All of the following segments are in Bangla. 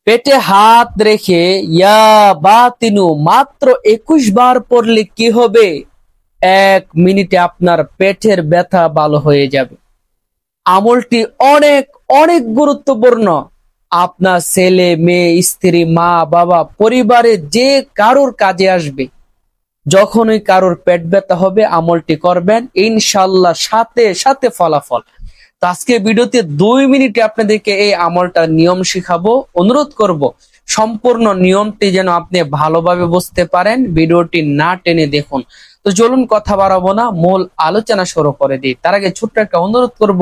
পেটে হাত রেখে ইয়া বাতিনু মাত্র 21 বার পড়লে কি হবে? 1 মিনিটে আপনার পেটের ব্যথা ভালো হয়ে যাবে। আমলটি অনেক অনেক গুরুত্বপূর্ণ। আপনার ছেলে, মেয়ে, স্ত্রী, মা, বাবা, পরিবারে যে কারোর কাজে আসবে। যখনই কারোর পেট ব্যথা হবে আমলটি করবেন, ইনশাল্লাহ সাথে সাথে ফলাফল। তো আজকে ভিডিওতে 2 মিনিটে আপনাদেরকে এই আমলটার নিয়ম শিখাবো। অনুরোধ করব সম্পূর্ণ নিয়মটি যেন আপনি ভালোভাবে বুঝতে পারেন, ভিডিওটি না টেনে দেখুন। তো চলুন কথা বাড়াবো না, মূল আলোচনা শুরু করে দিই। তার আগে ছোট্ট একটা অনুরোধ করব,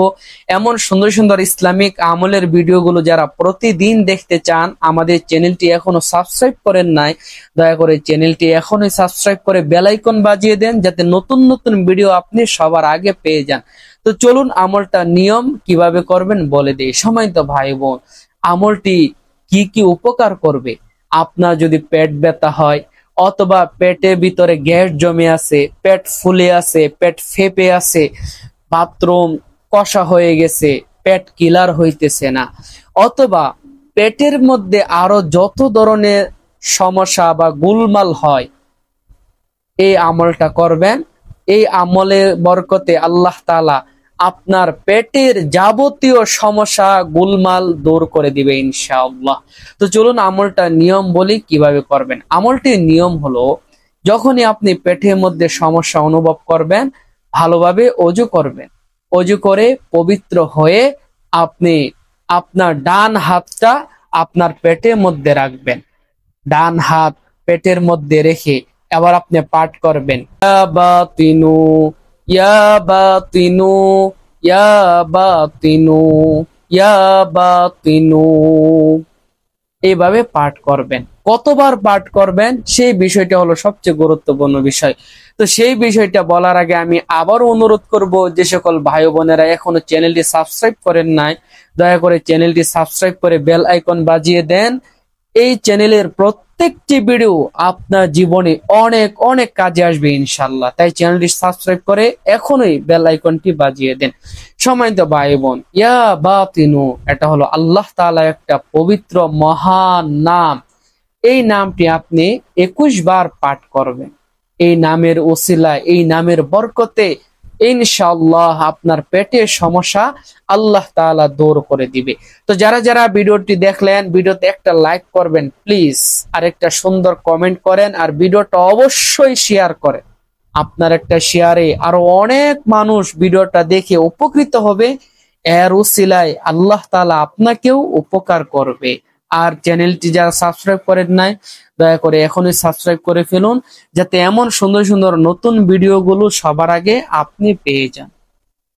এমন সুন্দর সুন্দর ইসলামিক আমলের ভিডিওগুলো যারা প্রতিদিন দেখতে চান, আমাদের চ্যানেলটি এখনো সাবস্ক্রাইব করেন নাই, দয়া করে চ্যানেলটি এখনই সাবস্ক্রাইব করে বেল আইকন বাজিয়ে দেন, যাতে নতুন নতুন ভিডিও আপনি সবার আগে পেয়ে যান। তো চলুন আমলটা নিয়ম কিভাবে করবেন বলে দিই। সম্মানিত ভাই বোন, আমলটি কি কি উপকার করবে? আপনার যদি পেট ব্যথা হয় অথবা পেটের ভিতরে গ্যাস জমে আছে, পেট ফুলে আছে, পেট ফেপে আছে, বাথরুম কষা হয়ে গেছে, পেট ক্লিয়ার হইতেছে না, অথবা পেটের মধ্যে আরো যত ধরনের সমস্যা বা গোলমাল হয়, এই আমলটা করবেন। এই আমলের বরকতে আল্লাহ তাআলা আপনার পেটের যাবতীয় সমস্যা গোলমাল দূর করে দিবে ইনশাআল্লাহ। তো চলুন আমলটা নিয়ম বলি কিভাবে করবেন। আমলটির নিয়ম হলো, যখনই আপনি পেটের মধ্যে সমস্যা অনুভব করবেন, ভালোভাবে অজু করবেন। অজু করে পবিত্র হয়ে আপনি আপনার ডান হাতটা আপনার পেটের মধ্যে রাখবেন। ডান হাত পেটের মধ্যে রেখে এবার আপনি পাঠ করবেন, ইয়া বাতিনু ইয়া বাতিনু ইয়া বাতিনু ইয়া বাতিনু, এইভাবে পাঠ করবেন। কতবার পাঠ করবেন সেই বিষয়টা হলো সবচেয়ে গুরুত্বপূর্ণ বিষয়। তো সেই বিষয়টা বলার আগে আমি আবারও অনুরোধ করব, যে সকল ভাই বোনেরা এখনো চ্যানেলটি সাবস্ক্রাইব করেন নাই, দয়া করে চ্যানেলটি সাবস্ক্রাইব করে বেল আইকন বাজিয়ে দেন। এই চ্যানেলের প্রত্যেকটি ভিডিও আপনার জীবনে অনেক অনেক কাজে আসবে ইনশাল্লাহ। তাই চ্যানেলটি সাবস্ক্রাইব করে এখনই বেল আইকনটি বাজিয়ে দেন। সম্মানিত ভাই বোন, ইয়া বাতিনু এটা হলো আল্লাহ তাআলা একটা পবিত্র মহান নাম। এই নামটি আপনি 21 বার পাঠ করবেন। এই নামের ওসিলায়, এই নামের বরকতে ইনশাআল্লাহ আপনার পেটের সমস্যা আল্লাহ তাআলা দূর করে দিবে। তো যারা যারা ভিডিওটি দেখলেন, ভিডিওতে একটা লাইক করবেন প্লিজ, আর একটা সুন্দর কমেন্ট করেন, আর ভিডিওটা অবশ্যই শেয়ার করেন। আপনার একটা শেয়ারে আরো অনেক মানুষ ভিডিওটা দেখে উপকৃত হবে। এর ওসিলায় আল্লাহ তাআলা আপনাকেও উপকার করবে। আর চ্যানেলটি যারা সাবস্ক্রাইব করেন নাই, দয়া করে এখনই সাবস্ক্রাইব করে ফেলুন, যাতে এমন সুন্দর সুন্দর নতুন ভিডিওগুলো সবার আগে আপনি পেয়ে যান।